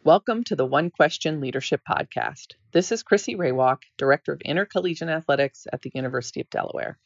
Welcome to the One Question Leadership Podcast. This is Chrissy Raywalk, Director of Intercollegiate Athletics at the University of Delaware.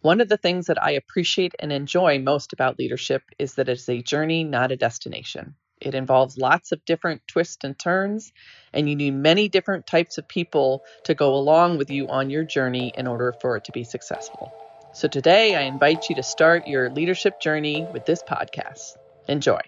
One of the things that I appreciate and enjoy most about leadership is that it's a journey, not a destination. It involves lots of different twists and turns, and you need many different types of people to go along with you on your journey in order for it to be successful. So today, I invite you to start your leadership journey with this podcast. Enjoy.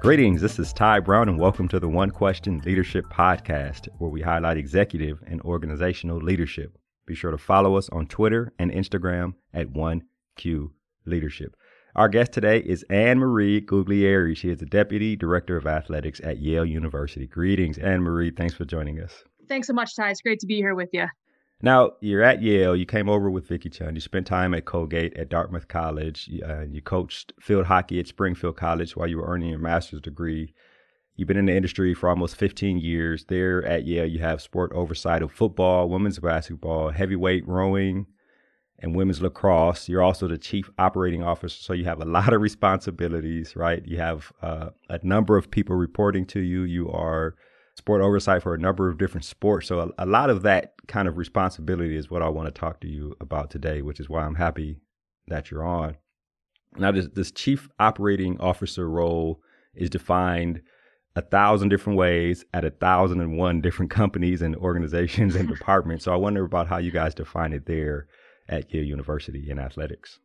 Greetings, this is Ty Brown and welcome to the One Question Leadership Podcast, where we highlight executive and organizational leadership. Be sure to follow us on Twitter and Instagram at 1Q Leadership. Our guest today is Anne-Marie Guglieri. She is the Deputy Director of Athletics at Yale University. Greetings, Anne-Marie. Thanks for joining us. Thanks so much, Ty. It's great to be here with you. Now, you're at Yale. You came over with Vicky Chun. You spent time at Colgate at Dartmouth College. You coached field hockey at Springfield College while you were earning your master's degree. You've been in the industry for almost 15 years. There at Yale, you have sport oversight of football, women's basketball, heavyweight rowing, and women's lacrosse. You're also the chief operating officer, so you have a lot of responsibilities, right? You have a number of people reporting to you. You are sport oversight for a number of different sports. So a lot of that kind of responsibility is what I want to talk to you about today, which is why I'm happy that you're on. Now, this chief operating officer role is defined 1,000 different ways at 1,001 different companies and organizations and departments. So I wonder about how you guys define it there at Yale University in athletics.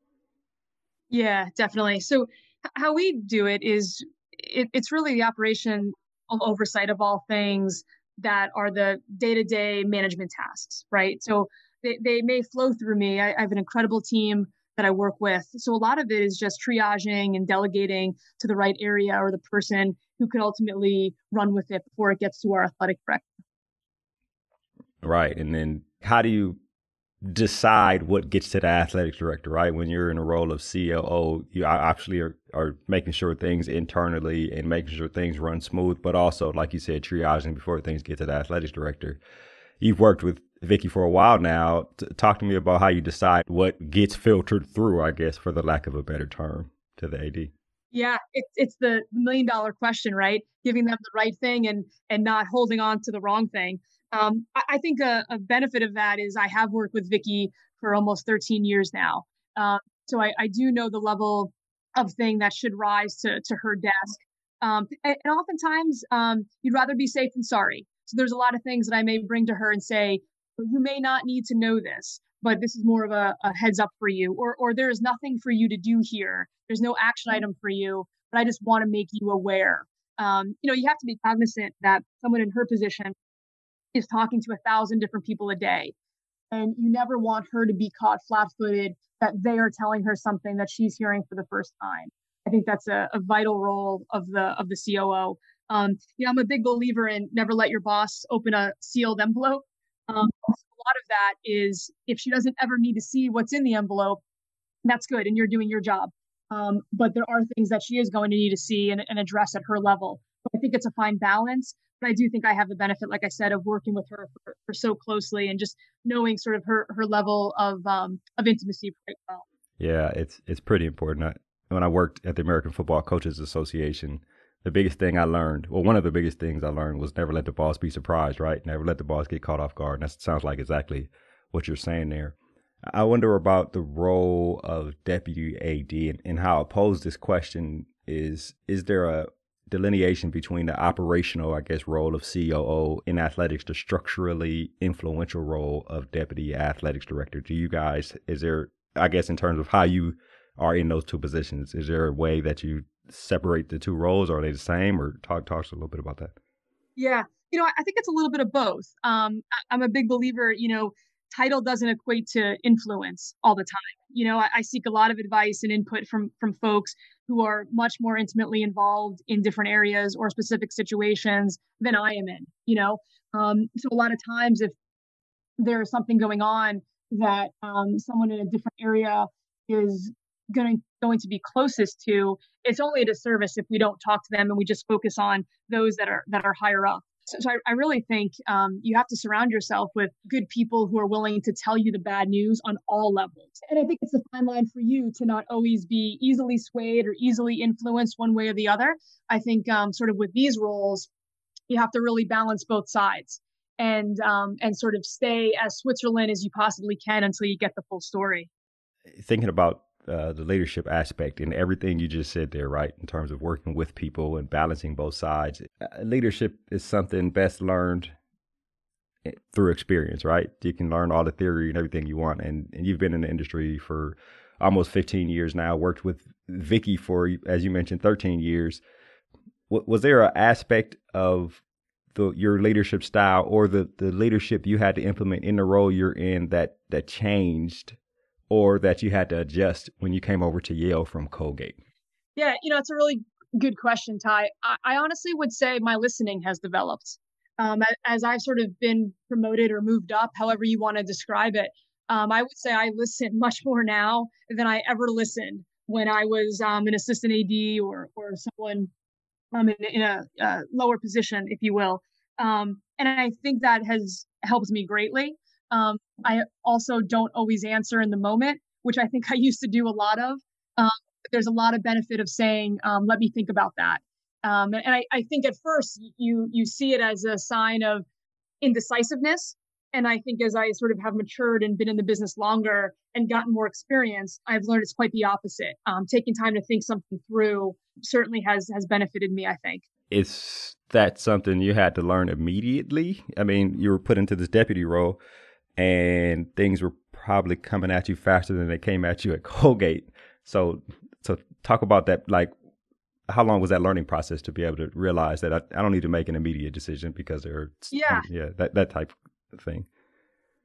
Yeah, definitely. So how we do it is it's really the operation of oversight of all things that are the day-to-day management tasks, right? So they may flow through me. I have an incredible team that I work with. So a lot of it is just triaging and delegating to the right area or the person who could ultimately run with it before it gets to our athletic director. Right. And then how do you decide what gets to the athletic director, right? When you're in a role of COO, you actually are making sure things internally and making sure things run smooth, but also, like you said, triaging before things get to the athletics director. You've worked with Vicky for a while now. Talk to me about how you decide what gets filtered through, I guess, for the lack of a better term, to the AD. Yeah, it's the $1 million question, right? Giving them the right thing and not holding on to the wrong thing. I think a benefit of that is I have worked with Vicky for almost 13 years now. So I do know the level of thing that should rise to her desk. And oftentimes you'd rather be safe than sorry. So there's a lot of things that I may bring to her and say, you may not need to know this, but this is more of a heads up for you, or there is nothing for you to do here. There's no action item for you, but I just want to make you aware. You have to be cognizant that someone in her position is talking to 1,000 different people a day. And you never want her to be caught flat-footed that they are telling her something that she's hearing for the first time. I think that's a vital role of the COO. I'm a big believer in never let your boss open a sealed envelope. A lot of that is if she doesn't ever need to see what's in the envelope, that's good and you're doing your job. But there are things that she is going to need to see and address at her level. I think it's a fine balance. But I do think I have the benefit, like I said, of working with her for so closely and just knowing sort of her level of intimacy quite well. Yeah, it's pretty important. When I worked at the American Football Coaches Association, the biggest thing I learned, well, one of the biggest things I learned was never let the boss be surprised, right? Never let the boss get caught off guard. And that sounds like exactly what you're saying there. I wonder about the role of Deputy AD and how I pose this question is there a delineation between the operational, I guess, role of COO in athletics, the structurally influential role of Deputy Athletics Director? Do you guys, is there, I guess, in terms of how you are in those two positions, is there a way that you separate the two roles, or are they the same, or talk us a little bit about that? Yeah, I think it's a little bit of both. I'm a big believer, title doesn't equate to influence all the time. I seek a lot of advice and input from folks who are much more intimately involved in different areas or specific situations than I am in, So a lot of times if there's something going on that someone in a different area is going to be closest to, it's only a disservice if we don't talk to them and we just focus on those that are higher up. So I really think you have to surround yourself with good people who are willing to tell you the bad news on all levels. And I think it's a fine line for you to not always be easily swayed or easily influenced one way or the other. I think sort of with these roles, you have to really balance both sides and sort of stay as Switzerland as you possibly can until you get the full story. Thinking about the leadership aspect and everything you just said there, right, in terms of working with people and balancing both sides. Leadership is something best learned through experience, right? You can learn all the theory and everything you want. And you've been in the industry for almost 15 years now, worked with Vicky for, as you mentioned, 13 years. Was there an aspect of your leadership style or the leadership you had to implement in the role you're in that changed or that you had to adjust when you came over to Yale from Colgate? Yeah, it's a really good question, Tai. I honestly would say my listening has developed. As I've sort of been promoted or moved up, however you want to describe it, I would say I listen much more now than I ever listened when I was an assistant AD or someone in a lower position, if you will. And I think that has helped me greatly. I also don't always answer in the moment, which I think I used to do a lot of. But there's a lot of benefit of saying, let me think about that. And I think at first you see it as a sign of indecisiveness. And I think as I sort of have matured and been in the business longer and gotten more experience, I've learned it's quite the opposite. Taking time to think something through certainly has benefited me, I think. Is that something you had to learn immediately? I mean, you were put into this deputy role and things were probably coming at you faster than they came at you at Colgate. So talk about that. Like, how long was that learning process to be able to realize that I don't need to make an immediate decision because that type of thing.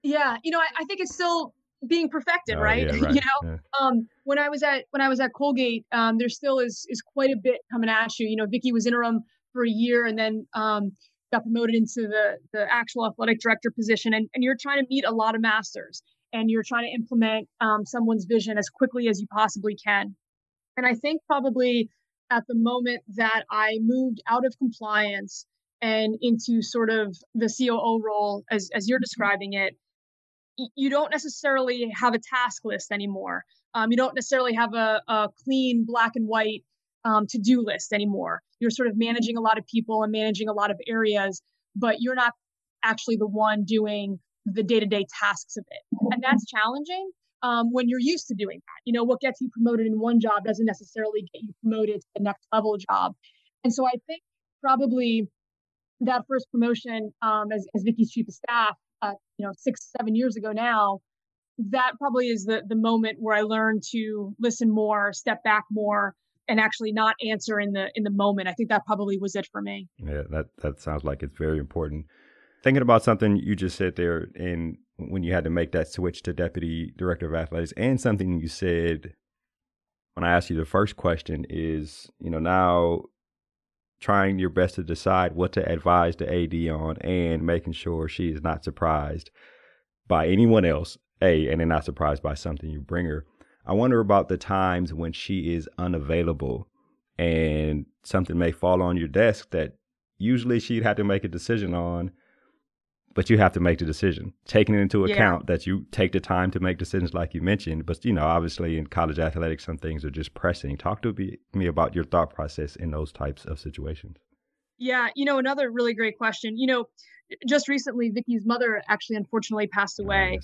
Yeah, I think it's still being perfected, right? Yeah, right. When I was at Colgate, there still is quite a bit coming at you. Vicky was interim for a year and then got promoted into the actual athletic director position, and you're trying to meet a lot of masters, and you're trying to implement someone's vision as quickly as you possibly can. And I think probably at the moment that I moved out of compliance and into sort of the COO role, as you're describing it, you don't necessarily have a task list anymore. You don't necessarily have a clean black and white to-do list anymore. You're sort of managing a lot of people and managing a lot of areas, but you're not actually the one doing the day-to-day tasks of it. And that's challenging when you're used to doing that. What gets you promoted in one job doesn't necessarily get you promoted to the next level job. And so I think probably that first promotion as Vicky's chief of staff, 6-7 years ago now, that probably is the moment where I learned to listen more, step back more, and actually not answer in the moment. I think that probably was it for me. Yeah, that sounds like it's very important. Thinking about something you just said there, and when you had to make that switch to deputy director of athletics, and something you said when I asked you the first question is, now trying your best to decide what to advise the AD on and making sure she is not surprised by anyone else, and then not surprised by something you bring her. I wonder about the times when she is unavailable and something may fall on your desk that usually she'd have to make a decision on, but you have to make the decision, taking into account that you take the time to make decisions like you mentioned. But, obviously in college athletics, some things are just pressing. Talk to me about your thought process in those types of situations. Yeah, another really great question. Just recently, Vicky's mother actually unfortunately passed away.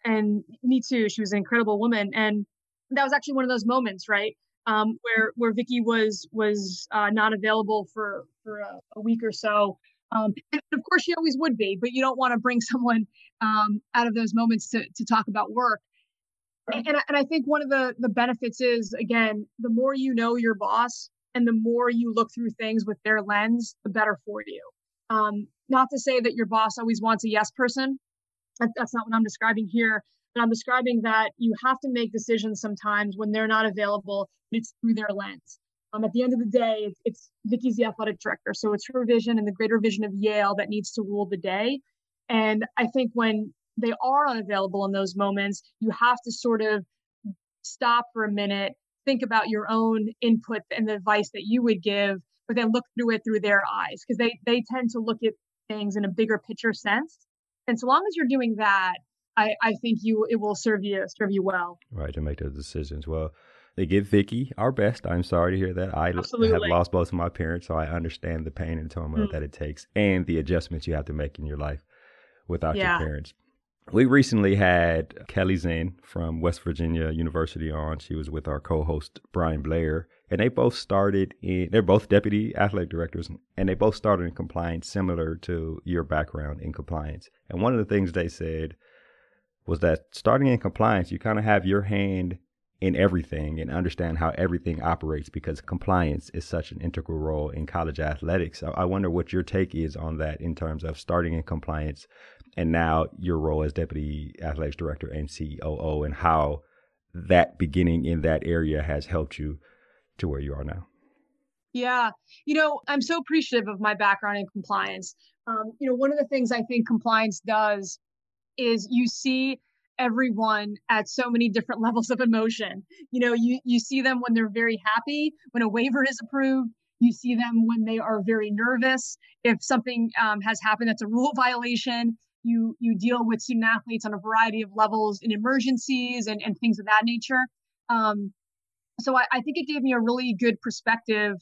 And me too. She was an incredible woman. And that was actually one of those moments, right? Where Vicky was not available for a week or so. And of course, she always would be, but you don't want to bring someone out of those moments to talk about work. And I think one of the benefits is, again, the more you know your boss and the more you look through things with their lens, the better for you. Not to say that your boss always wants a yes person. That's not what I'm describing here. But I'm describing that you have to make decisions sometimes when they're not available, but it's through their lens. At the end of the day, it's Vicky's the athletic director. So it's her vision and the greater vision of Yale that needs to rule the day. And I think when they are unavailable in those moments, you have to sort of stop for a minute, think about your own input and the advice that you would give, but then look through it through their eyes, because they tend to look at things in a bigger picture sense. And so long as you're doing that, I think it will serve you well. Right, to make those decisions. Well, they give Vicky our best. I'm sorry to hear that. I have Absolutely. lost both of my parents, so I understand the pain and turmoil that it takes and the adjustments you have to make in your life without your Yeah. parents. We recently had Kelly Zinn from West Virginia University on. She was with our co-host, Brian Blair, and they're both deputy athletic directors, and they both started in compliance similar to your background in compliance. And one of the things they said was that starting in compliance, you kind of have your hand in everything and understand how everything operates because compliance is such an integral role in college athletics. I wonder what your take is on that in terms of starting in compliance and now your role as Deputy Athletics Director and COO, and how that beginning in that area has helped you to where you are now. Yeah. I'm so appreciative of my background in compliance. One of the things I think compliance does is you see everyone at so many different levels of emotion. You see them when they're very happy, when a waiver is approved. You see them when they are very nervous. If something has happened that's a rule violation, you deal with student athletes on a variety of levels in emergencies and things of that nature. So I think it gave me a really good perspective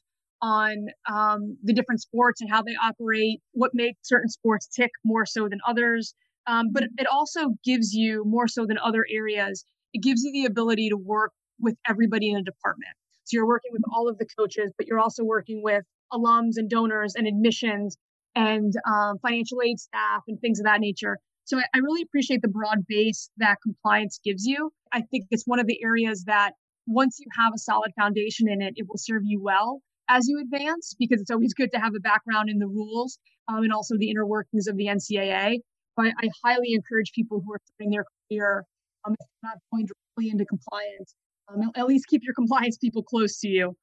on the different sports and how they operate, what makes certain sports tick more so than others. But it also gives you, more so than other areas, it gives you the ability to work with everybody in a department. So you're working with all of the coaches, but you're also working with alums and donors and admissions and financial aid staff and things of that nature. So I really appreciate the broad base that compliance gives you. I think it's one of the areas that once you have a solid foundation in it, it will serve you well as you advance, because it's always good to have a background in the rules and also the inner workings of the NCAA. But I highly encourage people who are starting their career, if they're not going directly into compliance, at least keep your compliance people close to you.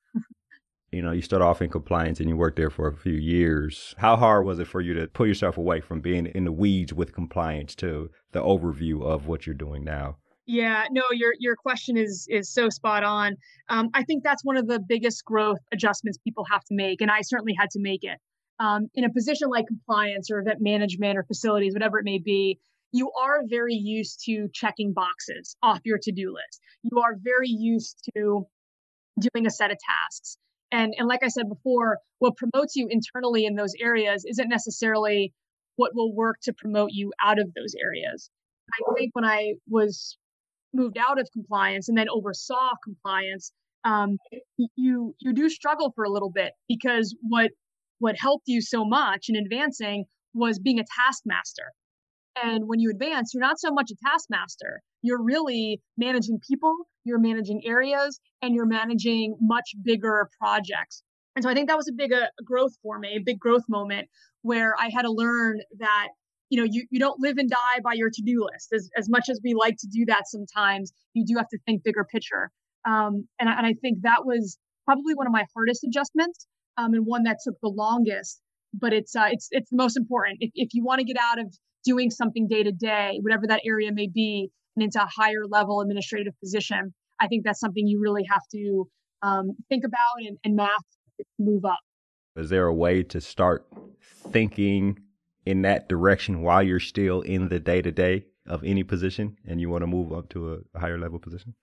You start off in compliance and you worked there for a few years. How hard was it for you to pull yourself away from being in the weeds with compliance to the overview of what you're doing now? Yeah, no, your question is so spot on. I think that's one of the biggest growth adjustments people have to make, and I certainly had to make it. In a position like compliance or event management or facilities, whatever it may be, you are very used to checking boxes off your to-do list. You are very used to doing a set of tasks. And like I said before, what promotes you internally in those areas isn't necessarily what will work to promote you out of those areas. I think when I was moved out of compliance and then oversaw compliance, you do struggle for a little bit, because what helped you so much in advancing was being a taskmaster. And when you advance, you're not so much a taskmaster. You're really managing people, you're managing areas, and you're managing much bigger projects. And so I think that was a big growth for me, a big growth moment where I had to learn that you don't live and die by your to-do list. As much as we like to do that sometimes, you do have to think bigger picture. And I think that was probably one of my hardest adjustments, and one that took the longest. But it's the most important. If you want to get out of doing something day to day, whatever that area may be, and into a higher level administrative position, I think that's something you really have to think about and math to move up. Is there a way to start thinking in that direction while you're still in the day-to-day of any position and you want to move up to a higher level position?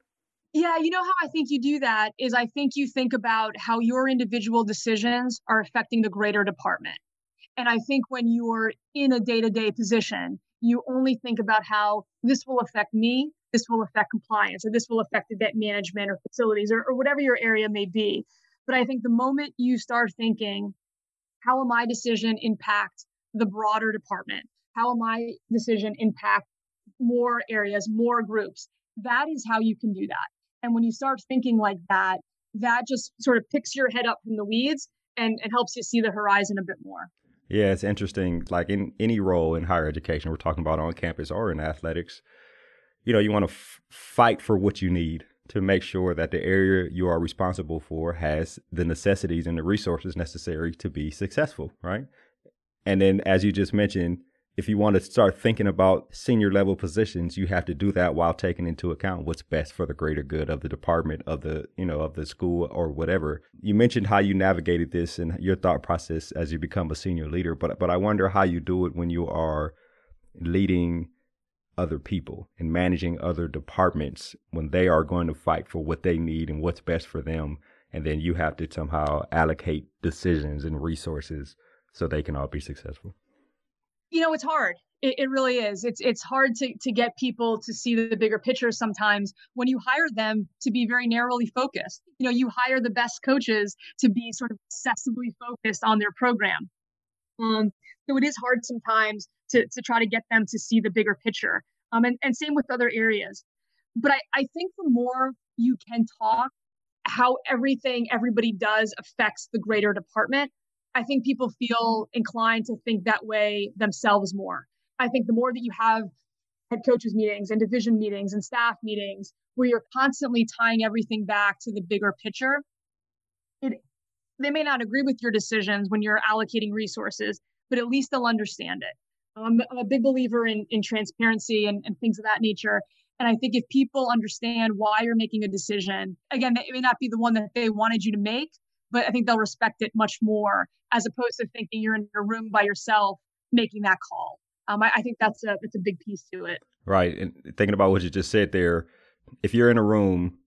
Yeah, how I think you do that is I think you think about how your individual decisions are affecting the greater department. And I think when you're in a day-to-day position, you only think about how this will affect me, this will affect compliance, or this will affect event management or facilities or whatever your area may be. But I think the moment you start thinking, how will my decision impact the broader department? How will my decision impact more areas, more groups? That is how you can do that. And when you start thinking like that, that just sort of picks your head up from the weeds and helps you see the horizon a bit more. Yeah, it's interesting. Like in any role in higher education, we're talking about on campus or in athletics, you want to fight for what you need to make sure that the area you are responsible for has the necessities and the resources necessary to be successful, right? And then, as you just mentioned, if you want to start thinking about senior level positions, you have to do that while taking into account what's best for the greater good of the department, of the, of the school or whatever. You mentioned how you navigated this and your thought process as you become a senior leader, but I wonder how you do it when you are leading other people and managing other departments when they are going to fight for what they need and what's best for them. And then you have to somehow allocate decisions and resources so they can all be successful. It's hard. It really is. It's hard to get people to see the bigger picture sometimes when you hire them to be very narrowly focused. You hire the best coaches to be sort of obsessively focused on their program. So it is hard sometimes to try to get them to see the bigger picture. And same with other areas. But I think the more you can talk how everything everybody does affects the greater department, I think people feel inclined to think that way themselves more. I think the more that you have head coaches meetings and division meetings and staff meetings where you're constantly tying everything back to the bigger picture, they may not agree with your decisions when you're allocating resources, but at least they'll understand it. I'm a big believer in transparency and things of that nature. And I think if people understand why you're making a decision, again, it may not be the one that they wanted you to make, but I think they'll respect it much more as opposed to thinking you're in your room by yourself making that call. I think that's a big piece to it. Right. And thinking about what you just said there, if you're in a room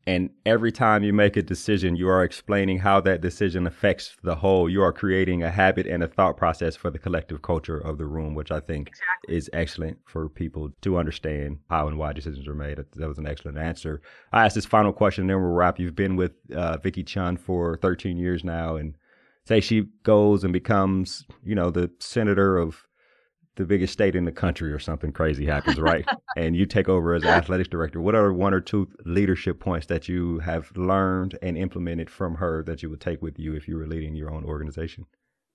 and every time you make a decision, you are explaining how that decision affects the whole, you are creating a habit and a thought process for the collective culture of the room, which I think is excellent for people to understand how and why decisions are made. That was an excellent answer. I asked this final question, then we'll wrap. You've been with Vicky Chun for 13 years now, and say she goes and becomes, the senator of the biggest state in the country or something crazy happens, right? And you take over as athletics director. What are one or two leadership points that you have learned and implemented from her that you would take with you if you were leading your own organization?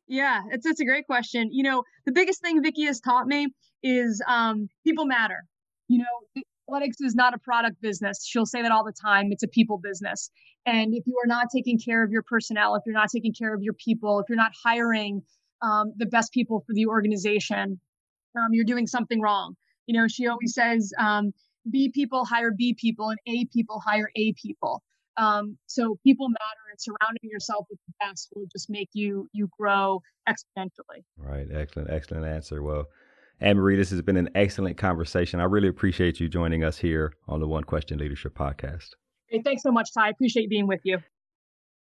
Yeah, it's a great question. The biggest thing Vicky has taught me is people matter. Athletics is not a product business. She'll say that all the time. It's a people business. And if you are not taking care of your personnel, if you're not taking care of your people, if you're not hiring the best people for the organization, you're doing something wrong. She always says, B people hire B people and A people hire A people. So people matter, and surrounding yourself with the best will just make you grow exponentially. Right. Excellent answer. Well, Anne-Marie, this has been an excellent conversation. I really appreciate you joining us here on the One Question Leadership Podcast. Hey, thanks so much, Ty. I appreciate being with you.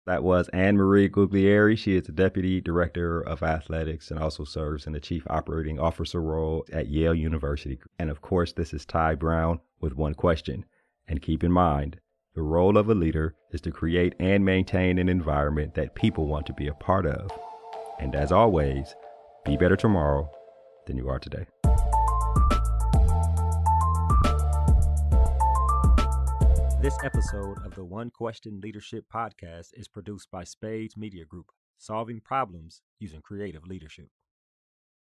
That was Anne-Marie Guglieri. She is the Deputy Director of Athletics and also serves in the Chief Operating Officer role at Yale University. And of course, this is Ty Brown with One Question. And keep in mind, the role of a leader is to create and maintain an environment that people want to be a part of. And as always, be better tomorrow than you are today. This episode of the One Question Leadership Podcast is produced by Spades Media Group, solving problems using creative leadership.